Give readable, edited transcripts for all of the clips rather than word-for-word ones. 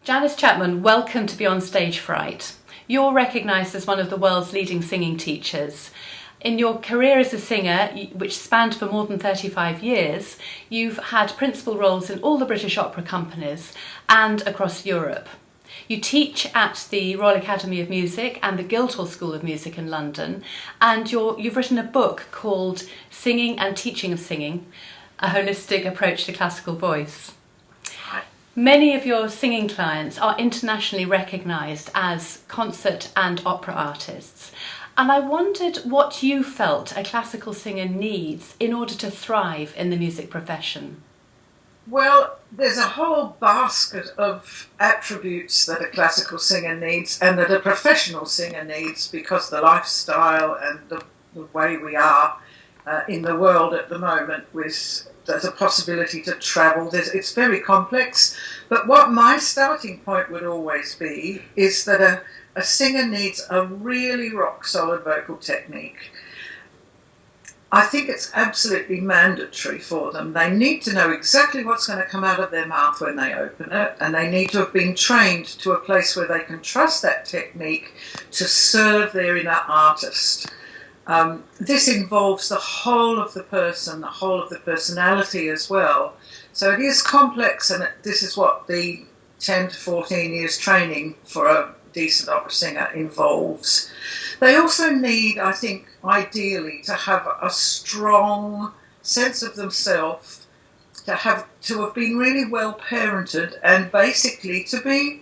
Janice Chapman, welcome to Beyond Stage Fright. You're recognised as one of the world's leading singing teachers. In your career as a singer, which spanned for more than 35 years, you've had principal roles in all the British opera companies and across Europe. You teach at the Royal Academy of Music and the Guildhall School of Music in London, and you've written a book called Singing and Teaching of Singing, a holistic approach to classical voice. Many of your singing clients are internationally recognised as concert and opera artists, and I wondered what you felt a classical singer needs in order to thrive in the music profession. Well, there's a whole basket of attributes that a classical singer needs and that a professional singer needs, because the lifestyle and the way we are in the world at the moment, with there's a possibility to travel. It's very complex, but what my starting point would always be is that a singer needs a really rock-solid vocal technique. I think it's absolutely mandatory for them. They need to know exactly what's going to come out of their mouth when they open it, and they need to have been trained to a place where they can trust that technique to serve their inner artist. This involves the whole of the person, the whole of the personality as well. So it is complex, and this is what the 10 to 14 years training for a decent opera singer involves. They also need, I think, ideally, to have a strong sense of themselves, to have been really well parented, and basically to be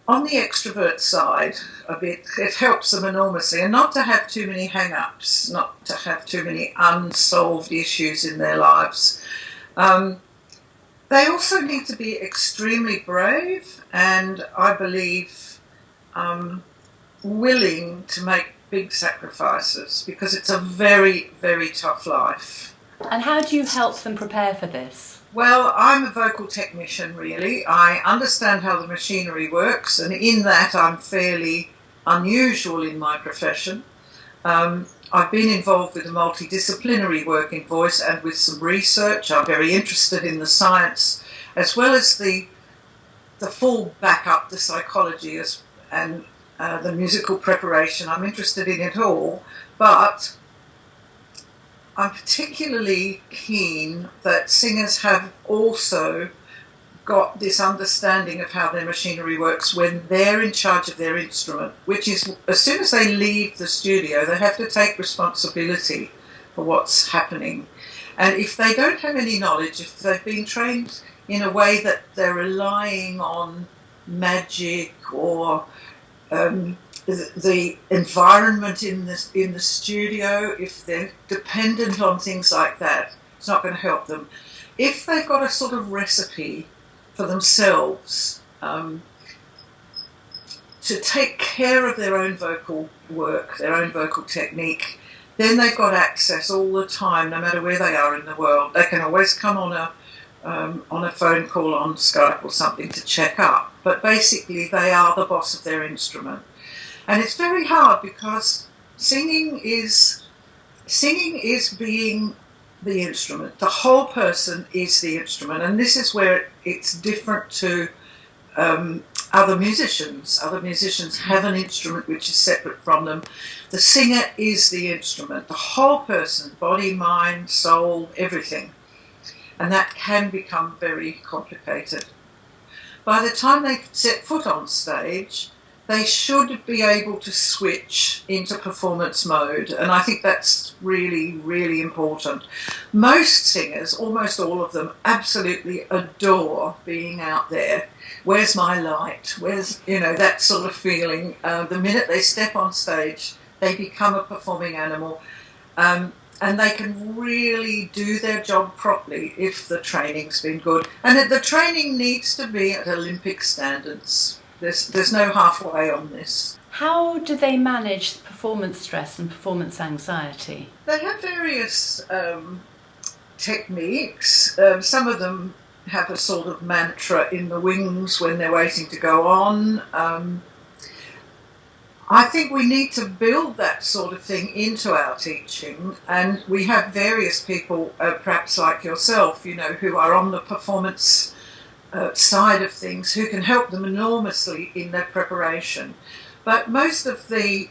on the extrovert side a bit. It helps them enormously, and not to have too many hang-ups, not to have too many unsolved issues in their lives. They also need to be extremely brave and, I believe, willing to make big sacrifices, because it's a very, very tough life. And how do you help them prepare for this? Well, I'm a vocal technician, really. I understand how the machinery works, and in that I'm fairly unusual in my profession. I've been involved with the multidisciplinary work in voice and with some research. I'm very interested in the science, as well as the full backup, the psychology and the musical preparation. I'm interested in it all, but I'm particularly keen that singers have also got this understanding of how their machinery works when they're in charge of their instrument, which is, as soon as they leave the studio, they have to take responsibility for what's happening. And if they don't have any knowledge, if they've been trained in a way that they're relying on magic or the environment in the studio, if they're dependent on things like that, it's not going to help them. If they've got a sort of recipe for themselves to take care of their own vocal work, their own vocal technique, then they've got access all the time, no matter where they are in the world. They can always come on a phone call on Skype or something to check up. But basically, they are the boss of their instrument. And it's very hard, because singing is being the instrument. The whole person is the instrument, and this is where it's different to other musicians. Other musicians have an instrument which is separate from them. The singer is the instrument, the whole person, body, mind, soul, everything. And that can become very complicated. By the time they set foot on stage, they should be able to switch into performance mode, and I think that's really, really important. Most singers, almost all of them, absolutely adore being out there. Where's my light? Where's, that sort of feeling. The minute they step on stage, they become a performing animal, and they can really do their job properly if the training's been good. And the training needs to be at Olympic standards. There's no halfway on this. How do they manage performance stress and performance anxiety? They have various techniques. Some of them have a sort of mantra in the wings when they're waiting to go on. I think we need to build that sort of thing into our teaching, and we have various people, perhaps like yourself, who are on the performance side of things who can help them enormously in their preparation. But most of the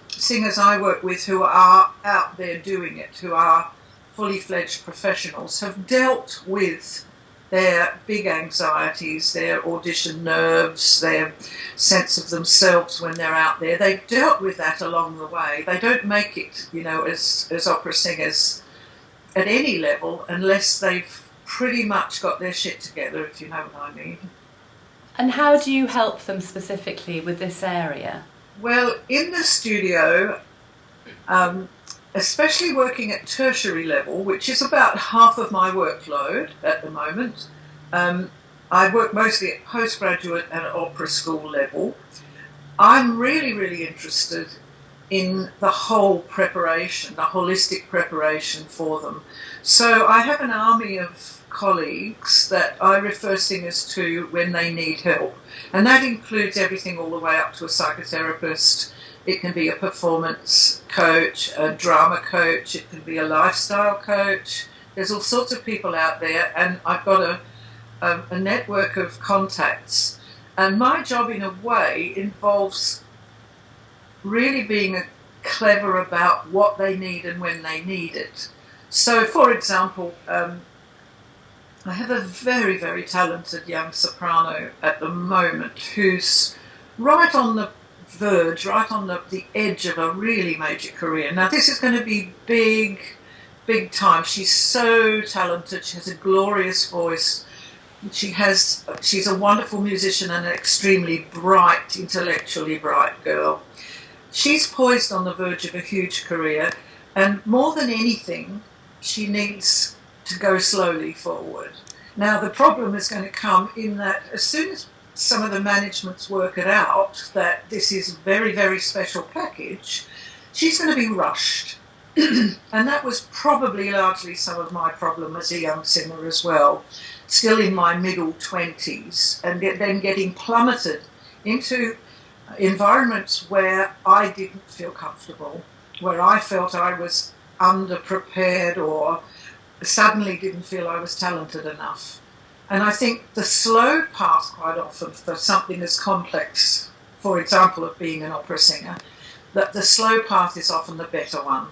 singers I work with who are out there doing it, who are fully fledged professionals, have dealt with their big anxieties, their audition nerves, their sense of themselves when they're out there. They've dealt with that along the way. They don't make it, as opera singers at any level unless they've pretty much got their shit together, if you know what I mean. And how do you help them specifically with this area? Well, in the studio, especially working at tertiary level, which is about half of my workload at the moment. I work mostly at postgraduate and opera school level. I'm really, really interested in the whole preparation, the holistic preparation for them. So I have an army of colleagues that I refer singers to when they need help. And that includes everything all the way up to a psychotherapist. It can be a performance coach, a drama coach, it can be a lifestyle coach. There's all sorts of people out there, and I've got a network of contacts. And my job, in a way, involves really being clever about what they need and when they need it. So, for example, I have a very, very talented young soprano at the moment who's right on the verge, right on the edge of a really major career. Now, this is going to be big, big time. She's so talented. She has a glorious voice. She's a wonderful musician and an extremely bright, intellectually bright girl. She's poised on the verge of a huge career, and more than anything, she needs to go slowly forward. Now, the problem is going to come in that as soon as some of the managements work it out that this is a very, very special package, she's going to be rushed. And that was probably largely some of my problem as a young singer as well, still in my middle 20s, and then getting plummeted into environments where I didn't feel comfortable, where I felt I was underprepared or suddenly didn't feel I was talented enough. And I think the slow path quite often for something as complex, for example, of being an opera singer, that the slow path is often the better one.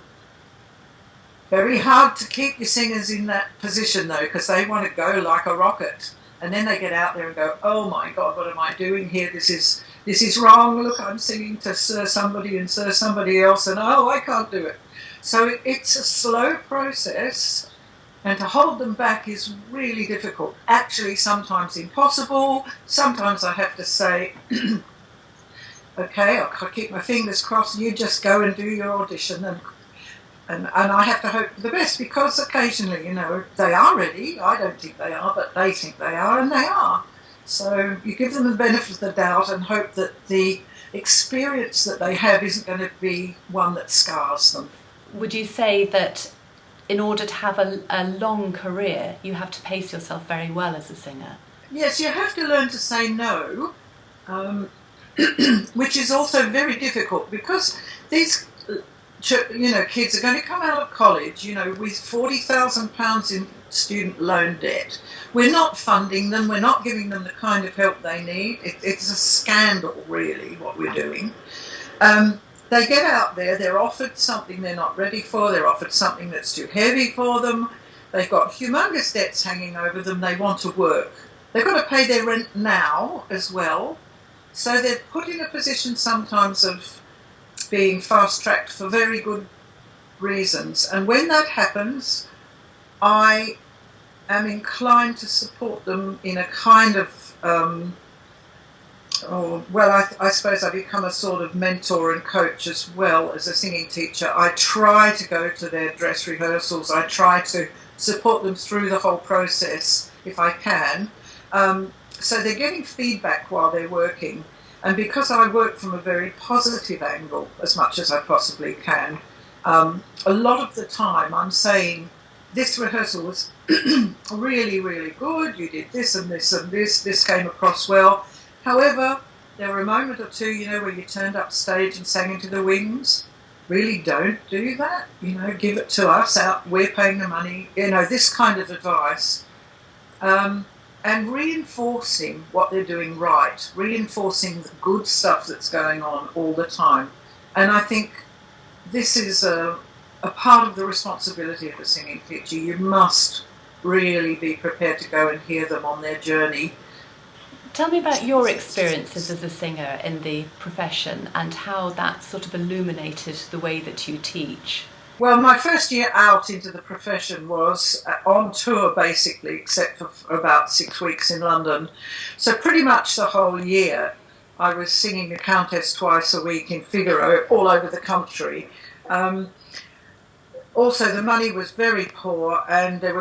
Very hard to keep your singers in that position though, because they want to go like a rocket. And then they get out there and go, oh my God, what am I doing here? This is wrong. Look, I'm singing to Sir somebody and Sir somebody else, and oh, I can't do it. So it's a slow process, and to hold them back is really difficult. Actually, sometimes impossible. Sometimes I have to say, okay, I'll keep my fingers crossed, you just go and do your audition, and I have to hope for the best, because occasionally, they are ready. I don't think they are, but they think they are, and they are. So you give them the benefit of the doubt and hope that the experience that they have isn't going to be one that scars them. Would you say that in order to have a long career, you have to pace yourself very well as a singer? Yes, you have to learn to say no, which is also very difficult, because these kids are going to come out of college, with £40,000 in student loan debt. We're not funding them, we're not giving them the kind of help they need. It's a scandal, really, what we're doing. They get out there, they're offered something they're not ready for, they're offered something that's too heavy for them, they've got humongous debts hanging over them, they want to work. They've got to pay their rent now as well, so they're put in a position sometimes of being fast-tracked for very good reasons. And when that happens, I am inclined to support them in a kind of I suppose I become a sort of mentor and coach as well as a singing teacher. I try to go to their dress rehearsals. I try to support them through the whole process if I can. So they're getting feedback while they're working. And because I work from a very positive angle as much as I possibly can, a lot of the time I'm saying, this rehearsal was really, really good. You did this and this and this. This came across well. However, there were a moment or two, where you turned up stage and sang into the wings. Really don't do that. Give it to us. We're paying the money. This kind of advice. and reinforcing what they're doing right, reinforcing the good stuff that's going on all the time. And I think this is a part of the responsibility of a singing teacher. You must really be prepared to go and hear them on their journey. Tell me about your experiences as a singer in the profession and how that sort of illuminated the way that you teach. Well, my first year out into the profession was on tour, basically, except for about 6 weeks in London. So pretty much the whole year I was singing the Countess twice a week in Figaro all over the country. Also, the money was very poor, and the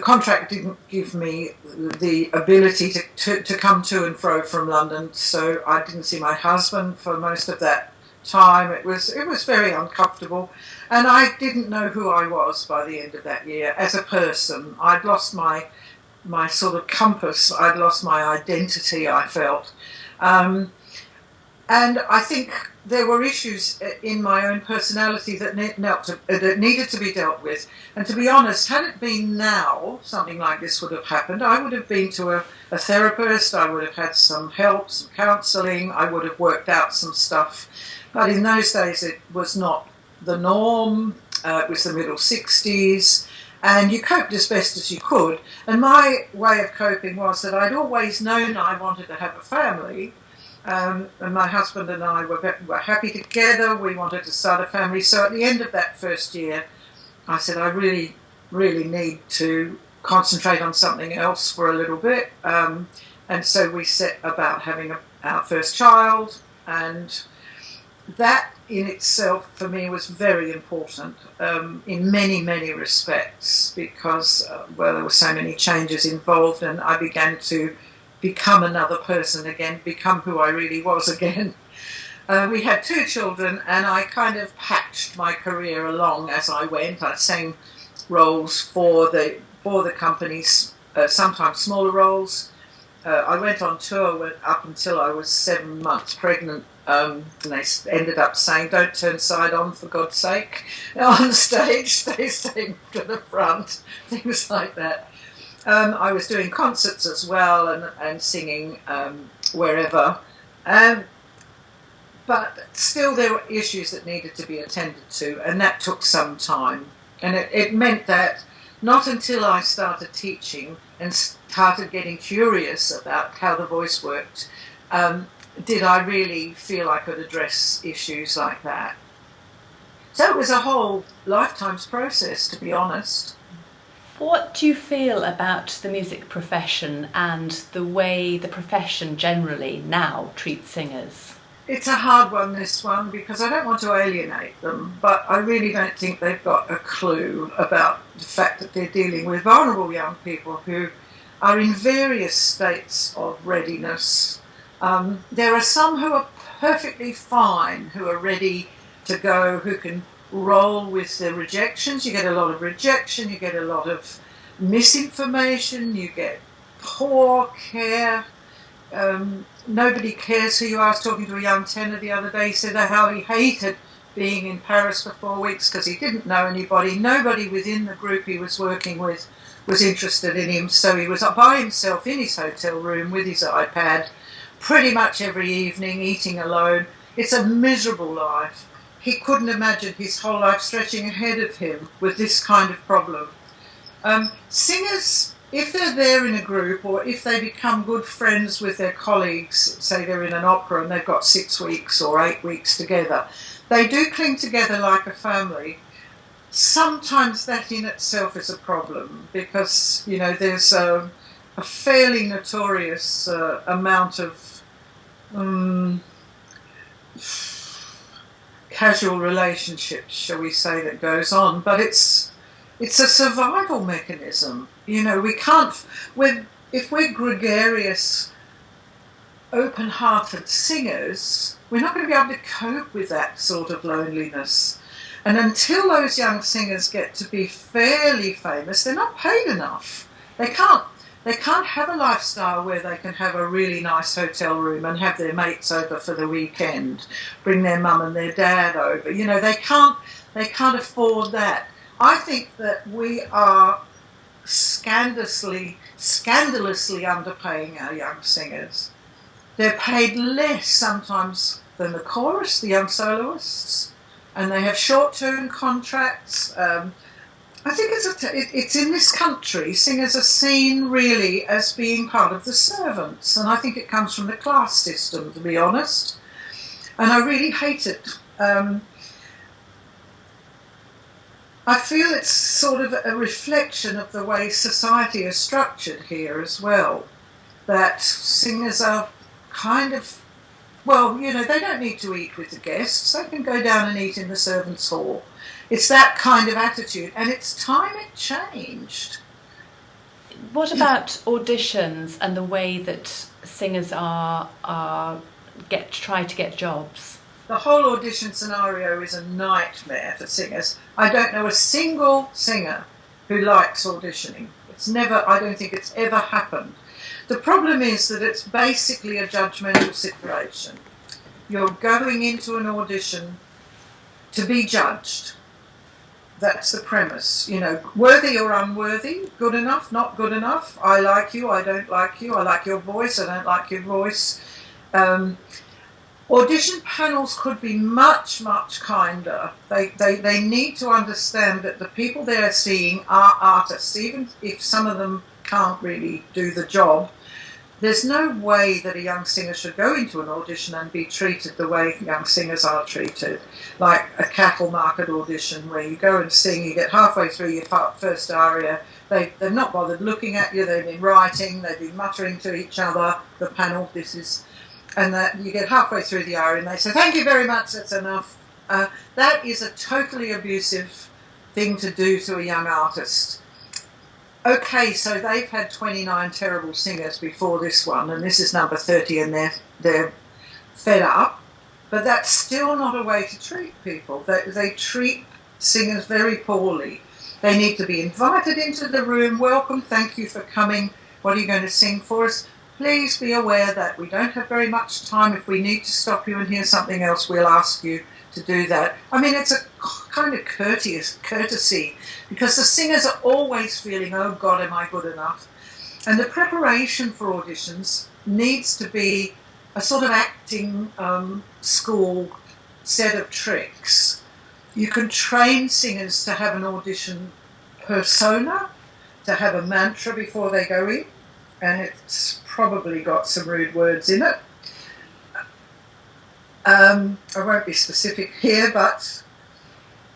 contract didn't give me the ability to come to and fro from London. So I didn't see my husband for most of that time. It was very uncomfortable, and I didn't know who I was by the end of that year as a person. I'd lost my sort of compass. I'd lost my identity, I felt. And I think there were issues in my own personality that needed to be dealt with. And to be honest, had it been now, something like this would have happened. I would have been to a therapist, I would have had some help, some counselling, I would have worked out some stuff. But in those days it was not the norm, it was the middle 60s, and you coped as best as you could. And my way of coping was that I'd always known I wanted to have a family. And my husband and I were happy together. We wanted to start a family. So at the end of that first year, I said, I really, really need to concentrate on something else for a little bit. And so we set about having our first child. And that in itself, for me, was very important in many, many respects because, there were so many changes involved, and I began to become another person again, become who I really was again. We had 2 children, and I kind of patched my career along as I went. I sang roles for the companies, sometimes smaller roles. I went on tour up until I was 7 months pregnant. And they ended up saying, "Don't turn side on, for God's sake." On stage, they stayed to the front, things like that. I was doing concerts as well and singing wherever. But still there were issues that needed to be attended to, and that took some time. And it meant that not until I started teaching and started getting curious about how the voice worked, did I really feel I could address issues like that. So it was a whole lifetime's process, to be honest. What do you feel about the music profession and the way the profession generally now treats singers? It's a hard one, this one, because I don't want to alienate them, but I really don't think they've got a clue about the fact that they're dealing with vulnerable young people who are in various states of readiness. There are some who are perfectly fine, who are ready to go, who can roll with the rejections. You get a lot of rejection, you get a lot of misinformation, you get poor care. Nobody cares who you are. I was talking to a young tenor the other day. He said how he hated being in Paris for 4 weeks because he didn't know anybody. Nobody within the group he was working with was interested in him, so he was by himself in his hotel room with his iPad pretty much every evening, eating alone. It's a miserable life. He couldn't imagine his whole life stretching ahead of him with this kind of problem. Singers, if they're there in a group or if they become good friends with their colleagues, say they're in an opera and they've got 6 weeks or 8 weeks together, they do cling together like a family. Sometimes that in itself is a problem because, there's a fairly notorious amount of casual relationships, shall we say, that goes on, but it's a survival mechanism. We can't, if we're gregarious, open-hearted singers, we're not going to be able to cope with that sort of loneliness. And until those young singers get to be fairly famous, they're not paid enough. They can't have a lifestyle where they can have a really nice hotel room and have their mates over for the weekend, bring their mum and their dad over. They can't afford that. I think that we are scandalously underpaying our young singers. They're paid less sometimes than the chorus, the young soloists, and they have short-term contracts. I think it's in this country, singers are seen really as being part of the servants, and I think it comes from the class system, to be honest, and I really hate it. I feel it's sort of a reflection of the way society is structured here as well, that singers are kind of, well, you know, they don't need to eat with the guests, they can go down and eat in the servants' hall. It's that kind of attitude, and it's time it changed. What about auditions and the way that singers try to get jobs? The whole audition scenario is a nightmare for singers. I don't know a single singer who likes auditioning. I don't think it's ever happened. The problem is that it's basically a judgmental situation. You're going into an audition to be judged. That's the premise, you know, worthy or unworthy, good enough, not good enough, I like you, I don't like you, I like your voice, I don't like your voice. Audition panels could be much, much kinder. They need to understand that the people they're seeing are artists, even if some of them can't really do the job. There's no way that a young singer should go into an audition and be treated the way young singers are treated, like a cattle market audition where you go and sing, you get halfway through your first aria, they've not bothered looking at you, they've been writing, they've been muttering to each other, the panel, and that you get halfway through the aria and they say, thank you very much, that's enough. That is a totally abusive thing to do to a young artist. Okay, so they've had 29 terrible singers before this one, and this is number 30, and they're fed up. But that's still not a way to treat people. They treat singers very poorly. They need to be invited into the room. Welcome, thank you for coming. What are you going to sing for us? Please be aware that we don't have very much time. If we need to stop you and hear something else, we'll ask you to do that. I mean, it's a kind of courtesy, because the singers are always feeling, oh God, am I good enough? And the preparation for auditions needs to be a sort of acting school set of tricks. You can train singers to have an audition persona, to have a mantra before they go in, and it's probably got some rude words in it. I won't be specific here, but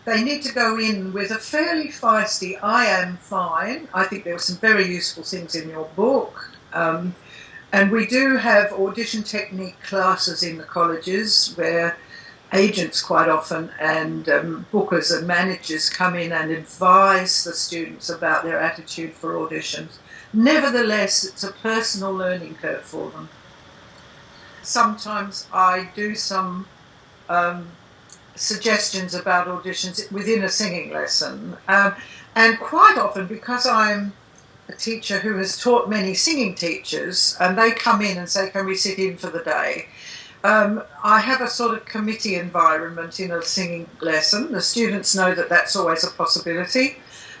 they need to go in with a fairly feisty, I am fine. I think there were some very useful things in your book. And we do have audition technique classes in the colleges where agents quite often and bookers and managers come in and advise the students about their attitude for auditions. Nevertheless, it's a personal learning curve for them. Sometimes I do some suggestions about auditions within a singing lesson. And quite often, because I'm a teacher who has taught many singing teachers, and they come in and say, can we sit in for the day? I have a sort of committee environment in a singing lesson. The students know that that's always a possibility.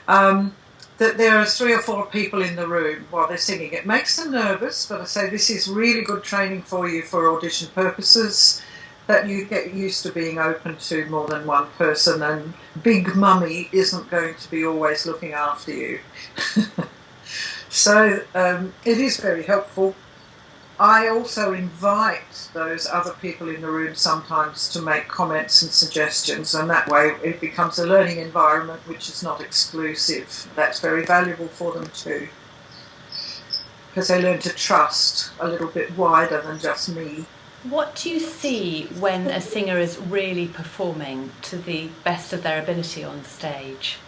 That there are 3 or 4 people in the room while they're singing. It makes them nervous, but I say this is really good training for you for audition purposes, that you get used to being open to more than one person, and Big Mummy isn't going to be always looking after you. So it is very helpful. I also invite those other people in the room sometimes to make comments and suggestions, and that way it becomes a learning environment which is not exclusive. That's very valuable for them too, because they learn to trust a little bit wider than just me. What do you see when a singer is really performing to the best of their ability on stage?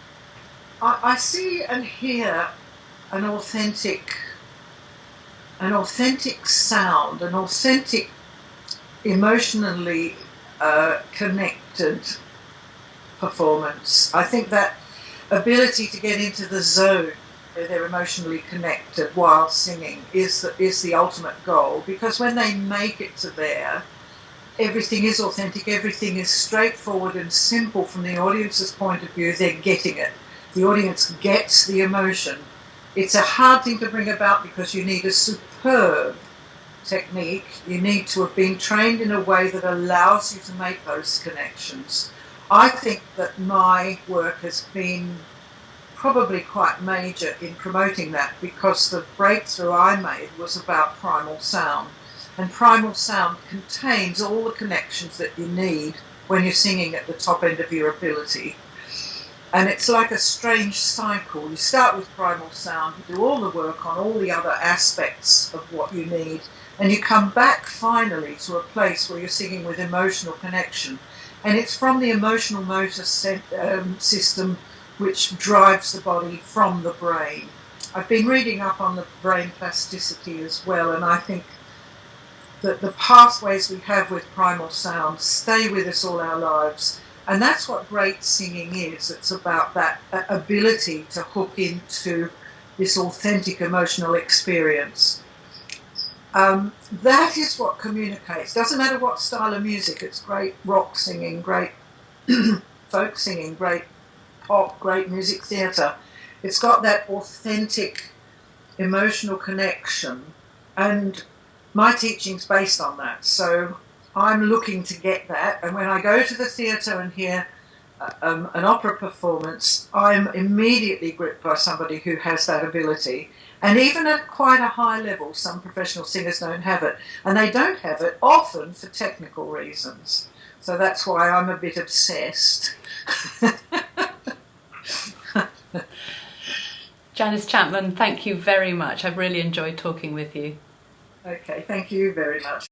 I see and hear an authentic sound, an authentic, emotionally connected performance. I think that ability to get into the zone where they're emotionally connected while singing is the ultimate goal, because when they make it to there, everything is authentic, everything is straightforward and simple from the audience's point of view. They're getting it. The audience gets the emotion. It's a hard thing to bring about because you need a superb technique. You need to have been trained in a way that allows you to make those connections. I think that my work has been probably quite major in promoting that, because the breakthrough I made was about primal sound. And primal sound contains all the connections that you need when you're singing at the top end of your ability. And it's like a strange cycle. You start with primal sound, you do all the work on all the other aspects of what you need, and you come back finally to a place where you're singing with emotional connection. And it's from the emotional motor system which drives the body from the brain. I've been reading up on the brain plasticity as well, and I think that the pathways we have with primal sound stay with us all our lives. And that's what great singing is. It's about that ability to hook into this authentic emotional experience. That is what communicates. Doesn't matter what style of music. It's great rock singing, great folk singing, great pop, great music theatre. It's got that authentic emotional connection, and my teaching's based on that. So I'm looking to get that, and when I go to the theatre and hear an opera performance, I'm immediately gripped by somebody who has that ability. And even at quite a high level, some professional singers don't have it, and they don't have it often for technical reasons. So that's why I'm a bit obsessed. Janice Chapman, thank you very much. I've really enjoyed talking with you. Okay, thank you very much.